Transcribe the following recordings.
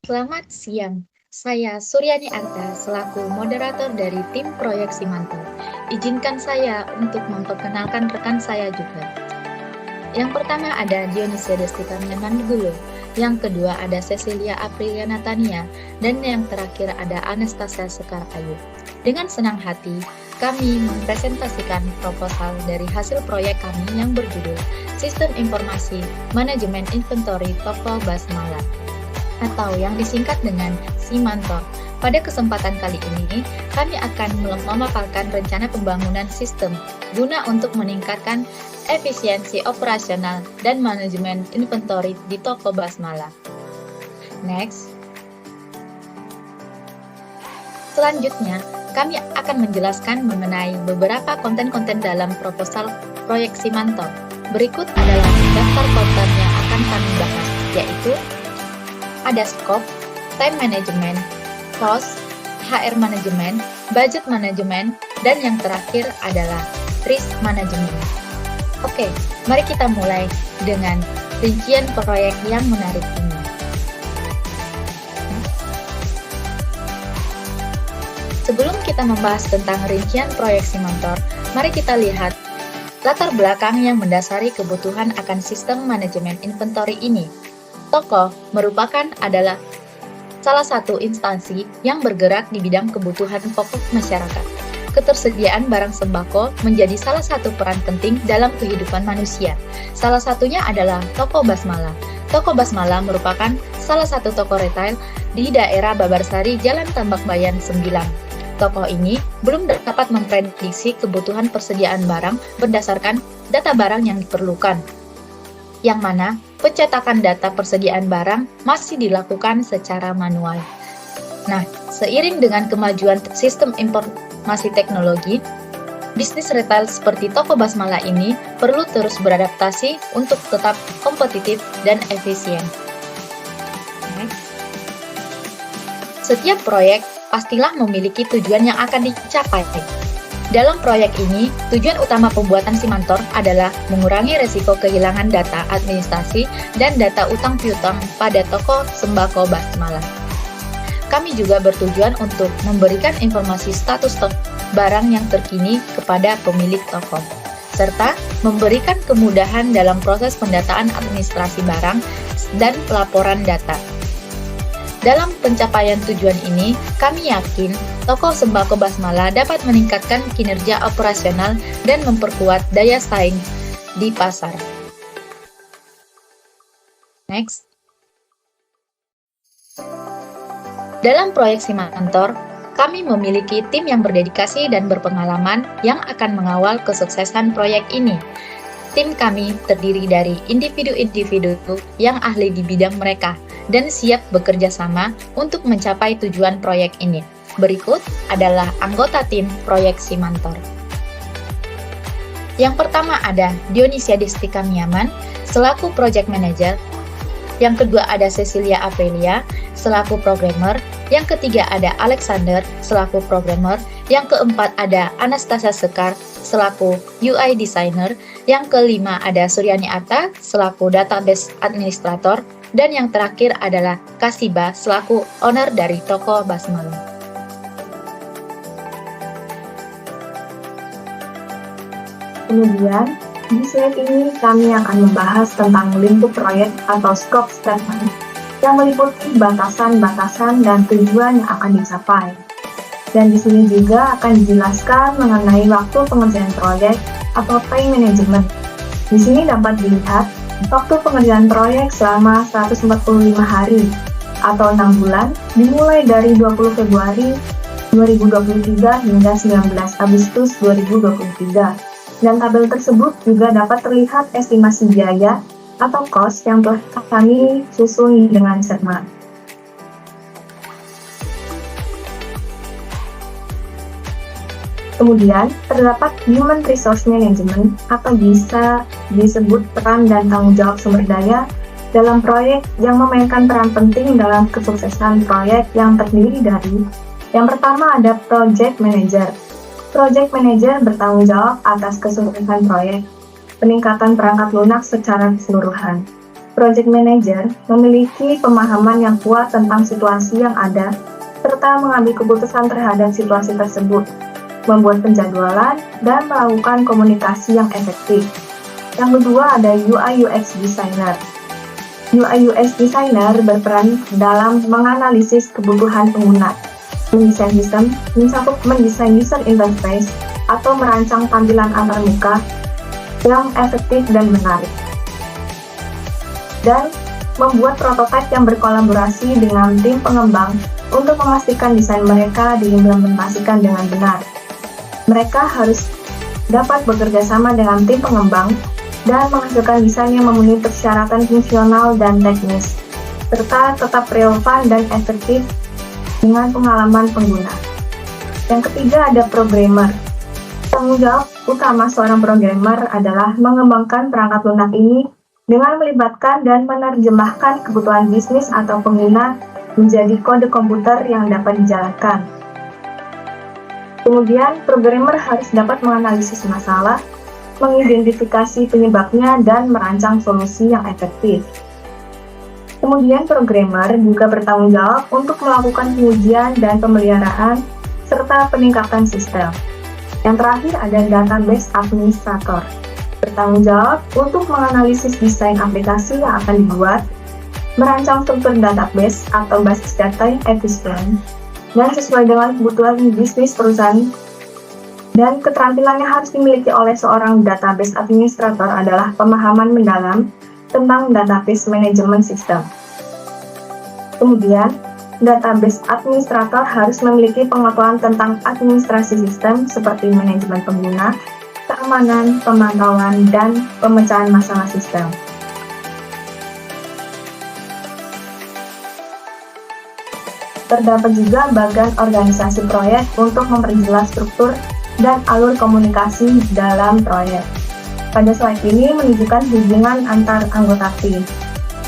Selamat siang, saya Suryani Arta selaku moderator dari tim proyek Simanto. Izinkan saya untuk memperkenalkan rekan saya juga. Yang pertama ada Dionisia Destika Manigulo, yang kedua ada Cecilia Aprilia Natania, dan yang terakhir ada Anastasia Sekar Ayu. Dengan senang hati, kami mempresentasikan proposal dari hasil proyek kami yang berjudul Sistem Informasi Manajemen Inventory Toko Basmala, atau yang disingkat dengan Simantor. Pada kesempatan kali ini, kami akan memaparkan rencana pembangunan sistem guna untuk meningkatkan efisiensi operasional dan manajemen inventory di toko Basmala. Next. Selanjutnya, kami akan menjelaskan mengenai beberapa konten-konten dalam proposal proyek Simantor. Berikut adalah daftar konten yang akan kami bahas, yaitu ada scope, time management, cost, HR management, budget management, dan yang terakhir adalah risk management. Oke, mari kita mulai dengan rincian proyek yang menarik ini. Sebelum kita membahas tentang rincian proyek Simantor, mari kita lihat latar belakang yang mendasari kebutuhan akan sistem manajemen inventory ini. Toko merupakan adalah salah satu instansi yang bergerak di bidang kebutuhan pokok masyarakat. Ketersediaan barang sembako menjadi salah satu peran penting dalam kehidupan manusia. Salah satunya adalah toko Basmala. Toko Basmala merupakan salah satu toko retail di daerah Babarsari, Jalan Tambak Bayan 9. Toko ini belum dapat memprediksi kebutuhan persediaan barang berdasarkan data barang yang diperlukan, yang mana pencetakan data persediaan barang masih dilakukan secara manual. Nah, seiring dengan kemajuan sistem informasi teknologi, bisnis retail seperti toko Basmala ini perlu terus beradaptasi untuk tetap kompetitif dan efisien. Setiap proyek pastilah memiliki tujuan yang akan dicapai. Dalam proyek ini, tujuan utama pembuatan Simantor adalah mengurangi resiko kehilangan data administrasi dan data utang piutang pada toko sembako Basmala. Kami juga bertujuan untuk memberikan informasi status stok barang yang terkini kepada pemilik toko, serta memberikan kemudahan dalam proses pendataan administrasi barang dan pelaporan data. Dalam pencapaian tujuan ini, kami yakin toko sembako Basmala dapat meningkatkan kinerja operasional dan memperkuat daya saing di pasar. Next. Dalam proyek Simantor, kami memiliki tim yang berdedikasi dan berpengalaman yang akan mengawal kesuksesan proyek ini. Tim kami terdiri dari individu-individu yang ahli di bidang mereka dan siap bekerja sama untuk mencapai tujuan proyek ini. Berikut adalah anggota tim proyek Simantor. Yang pertama ada Dionisia Destika Miaman selaku project manager. Yang kedua ada Cecilia Aprilia selaku programmer. Yang ketiga ada Alexander selaku programmer. Yang keempat ada Anastasia Sekar selaku UI designer. Yang kelima ada Suryani Arta selaku database administrator. Dan yang terakhir adalah Kasiba selaku owner dari toko Basmala. Kemudian, di slide ini kami akan membahas tentang lingkup proyek atau scope statement yang meliputi batasan-batasan dan tujuan yang akan dicapai. Dan di sini juga akan dijelaskan mengenai waktu pengerjaan proyek atau time management. Di sini dapat dilihat waktu pengerjaan proyek selama 145 hari atau 6 bulan dimulai dari 20 Februari 2023 hingga 19 Agustus 2023. Dan tabel tersebut juga dapat terlihat estimasi biaya atau cost yang telah kami susun dengan cermat. Kemudian, terdapat Human Resource Management atau bisa disebut peran dan tanggung jawab sumber daya dalam proyek yang memainkan peran penting dalam kesuksesan proyek yang terdiri dari yang pertama ada Project Manager. Project Manager bertanggung jawab atas kesuksesan proyek, peningkatan perangkat lunak secara keseluruhan. Project Manager memiliki pemahaman yang kuat tentang situasi yang ada, serta mengambil keputusan terhadap situasi tersebut, membuat penjadwalan, dan melakukan komunikasi yang efektif. Yang kedua ada UI/UX Designer. UI/UX Designer berperan dalam menganalisis kebutuhan pengguna, mendesain sistem, mendesain user interface, atau merancang tampilan antarmuka yang efektif dan menarik, dan membuat prototipe yang berkolaborasi dengan tim pengembang untuk memastikan desain mereka diimplementasikan dengan benar. Mereka harus dapat bekerja sama dengan tim pengembang dan menghasilkan desain yang memenuhi persyaratan fungsional dan teknis, serta tetap relevan dan efektif dengan pengalaman pengguna. Yang ketiga ada programmer. Tanggung jawab utama seorang programmer adalah mengembangkan perangkat lunak ini dengan melibatkan dan menerjemahkan kebutuhan bisnis atau pengguna menjadi kode komputer yang dapat dijalankan. Kemudian, programmer harus dapat menganalisis masalah, mengidentifikasi penyebabnya, dan merancang solusi yang efektif. Kemudian, programmer juga bertanggung jawab untuk melakukan pengujian dan pemeliharaan, serta peningkatan sistem. Yang terakhir ada database administrator. Bertanggung jawab untuk menganalisis desain aplikasi yang akan dibuat, merancang struktur database atau basis data yang efisien, dan sesuai dengan kebutuhan bisnis perusahaan. Dan keterampilan yang harus dimiliki oleh seorang database administrator adalah pemahaman mendalam tentang database management system. Kemudian, database administrator harus memiliki pengetahuan tentang administrasi sistem seperti manajemen pengguna, keamanan, pemantauan, dan pemecahan masalah sistem. Terdapat juga bagian organisasi proyek untuk memperjelas struktur dan alur komunikasi dalam proyek. Pada slide ini menunjukkan hubungan antar anggota tim.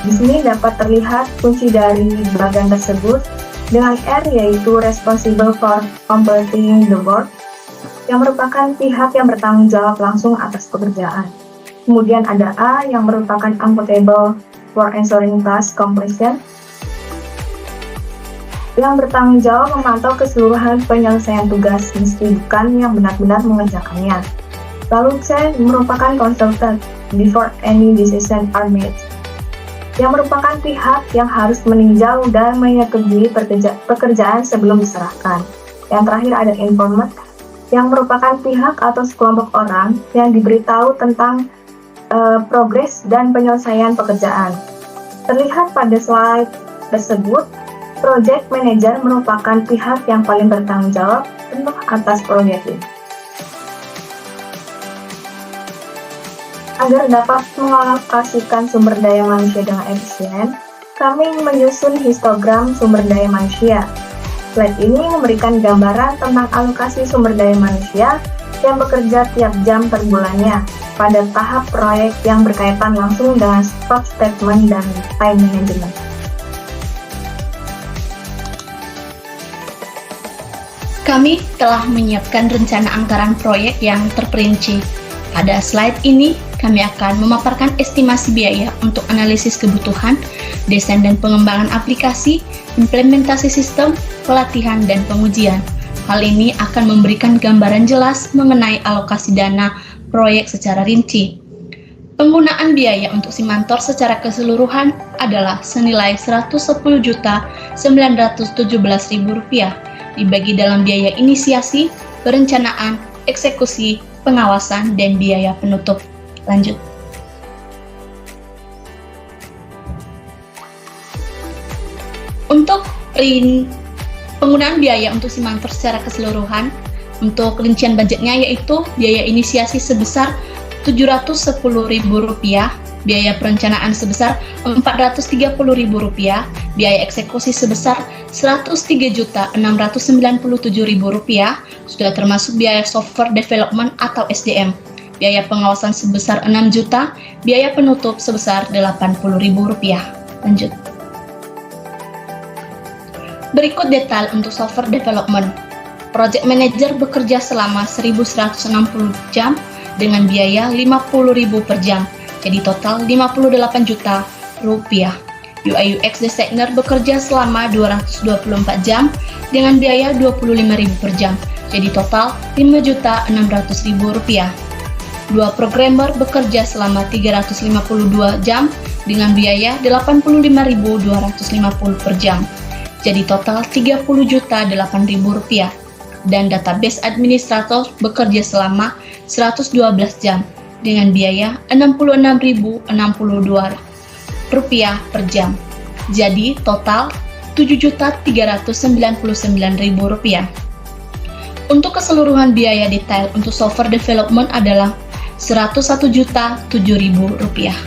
Di sini dapat terlihat kunci dari bagian tersebut dengan R yaitu responsible for completing the work, yang merupakan pihak yang bertanggung jawab langsung atas pekerjaan. Kemudian ada A yang merupakan accountable for ensuring task completion, yang bertanggung jawab memantau keseluruhan penyelesaian tugas meski bukan yang benar-benar mengerjakannya. Lalu C merupakan consultant before any decision are made, yang merupakan pihak yang harus meninjau dan menyetujui pekerjaan sebelum diserahkan. Yang terakhir ada informant, yang merupakan pihak atau sekelompok orang yang diberitahu tentang progres dan penyelesaian pekerjaan. Terlihat pada slide tersebut, project manager merupakan pihak yang paling bertanggung jawab penuh atas proyek ini. Agar dapat mengalokasikan sumber daya manusia dengan efisien, kami menyusun histogram sumber daya manusia. Slide ini memberikan gambaran tentang alokasi sumber daya manusia yang bekerja tiap jam per bulannya pada tahap proyek yang berkaitan langsung dengan scope statement dan time management. Kami telah menyiapkan rencana anggaran proyek yang terperinci. Pada slide ini, kami akan memaparkan estimasi biaya untuk analisis kebutuhan, desain dan pengembangan aplikasi, implementasi sistem, pelatihan, dan pengujian. Hal ini akan memberikan gambaran jelas mengenai alokasi dana proyek secara rinci. Penggunaan biaya untuk Simantor secara keseluruhan adalah senilai Rp110.917.000 dibagi dalam biaya inisiasi, perencanaan, eksekusi, pengawasan, dan biaya penutup. Lanjut. Untuk penggunaan biaya untuk Simantor secara keseluruhan, untuk rincian budgetnya yaitu biaya inisiasi sebesar Rp710.000, biaya perencanaan sebesar Rp430.000, biaya eksekusi sebesar Rp103.697.000, sudah termasuk biaya software development atau SDM, biaya pengawasan sebesar Rp6 juta, biaya penutup sebesar Rp80.000. Lanjut. Berikut detail untuk software development. Project Manager bekerja selama 1.160 jam dengan biaya Rp50.000 per jam, jadi total Rp58 juta rupiah. UI UX designer bekerja selama 224 jam dengan biaya 25.000 per jam, jadi total 5.600.000 rupiah. 2 programmer bekerja selama 352 jam dengan biaya 85.250 per jam, jadi total 30.008.000 rupiah. Dan database administrator bekerja selama 112 jam dengan biaya 66.062 rupiah per jam, jadi total 7.399.000 rupiah. Untuk keseluruhan biaya detail untuk software development adalah 101.007.000 rupiah.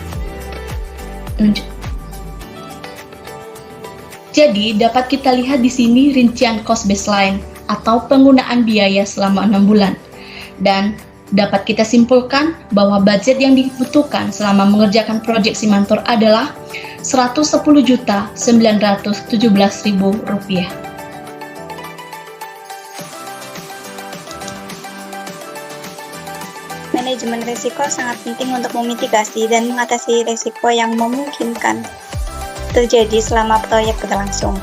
Jadi dapat kita lihat di sini rincian cost baseline atau penggunaan biaya selama 6 bulan. Dan dapat kita simpulkan bahwa budget yang dibutuhkan selama mengerjakan proyek Simantor adalah 110.917.000 rupiah. Manajemen risiko sangat penting untuk memitigasi dan mengatasi risiko yang memungkinkan terjadi selama proyek berlangsung.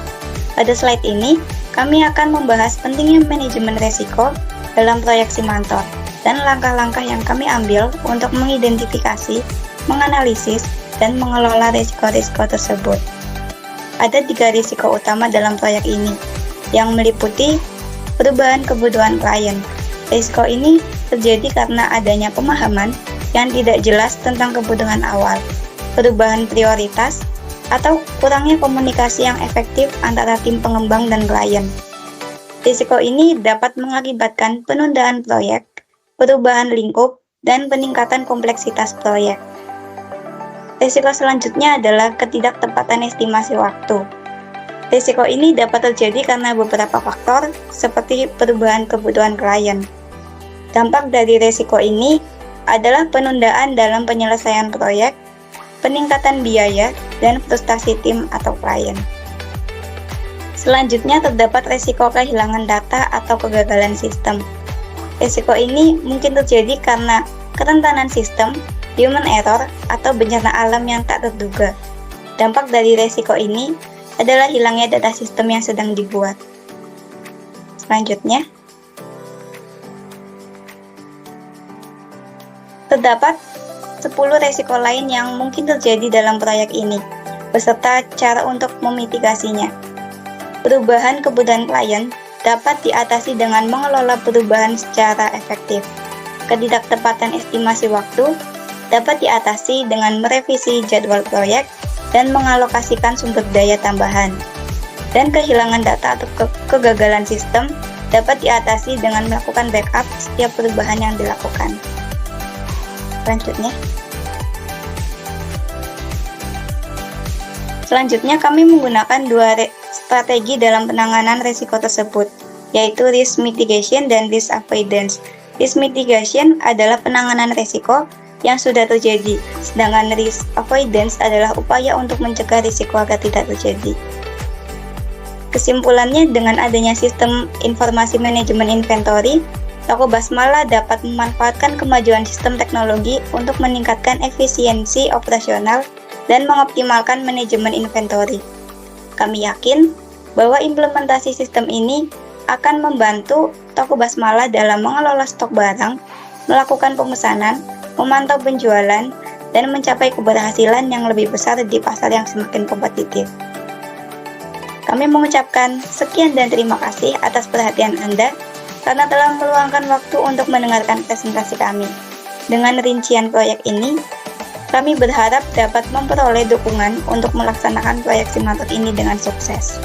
Pada slide ini, kami akan membahas pentingnya manajemen risiko dalam proyek Simantor dan langkah-langkah yang kami ambil untuk mengidentifikasi, menganalisis, dan mengelola risiko-risiko tersebut. Ada 3 risiko utama dalam proyek ini, yang meliputi perubahan kebutuhan klien. Risiko ini terjadi karena adanya pemahaman yang tidak jelas tentang kebutuhan awal, perubahan prioritas, atau kurangnya komunikasi yang efektif antara tim pengembang dan klien. Risiko ini dapat mengakibatkan penundaan proyek, perubahan lingkup, dan peningkatan kompleksitas proyek. Risiko selanjutnya adalah ketidaktepatan estimasi waktu. Risiko ini dapat terjadi karena beberapa faktor seperti perubahan kebutuhan klien. Dampak dari risiko ini adalah penundaan dalam penyelesaian proyek, peningkatan biaya, dan frustasi tim atau klien. Selanjutnya terdapat risiko kehilangan data atau kegagalan sistem. Risiko ini mungkin terjadi karena kerentanan sistem, human error, atau bencana alam yang tak terduga. Dampak dari risiko ini adalah hilangnya data sistem yang sedang dibuat. Selanjutnya, terdapat 10 risiko lain yang mungkin terjadi dalam proyek ini, beserta cara untuk memitigasinya. Perubahan kebutuhan klien dapat diatasi dengan mengelola perubahan secara efektif. Ketidaktepatan estimasi waktu dapat diatasi dengan merevisi jadwal proyek dan mengalokasikan sumber daya tambahan. Dan kehilangan data atau kegagalan sistem dapat diatasi dengan melakukan backup setiap perubahan yang dilakukan. Selanjutnya kami menggunakan 2 strategi dalam penanganan risiko tersebut, yaitu risk mitigation dan risk avoidance. Risk mitigation adalah penanganan risiko yang sudah terjadi, sedangkan risk avoidance adalah upaya untuk mencegah risiko agar tidak terjadi. Kesimpulannya, dengan adanya sistem informasi manajemen inventory, Toko Basmala dapat memanfaatkan kemajuan sistem teknologi untuk meningkatkan efisiensi operasional dan mengoptimalkan manajemen inventory. Kami yakin bahwa implementasi sistem ini akan membantu Toko Basmala dalam mengelola stok barang, melakukan pemesanan, memantau penjualan, dan mencapai keberhasilan yang lebih besar di pasar yang semakin kompetitif. Kami mengucapkan sekian dan terima kasih atas perhatian Anda karena telah meluangkan waktu untuk mendengarkan presentasi kami. Dengan rincian proyek ini, kami berharap dapat memperoleh dukungan untuk melaksanakan proyek Simantor ini dengan sukses.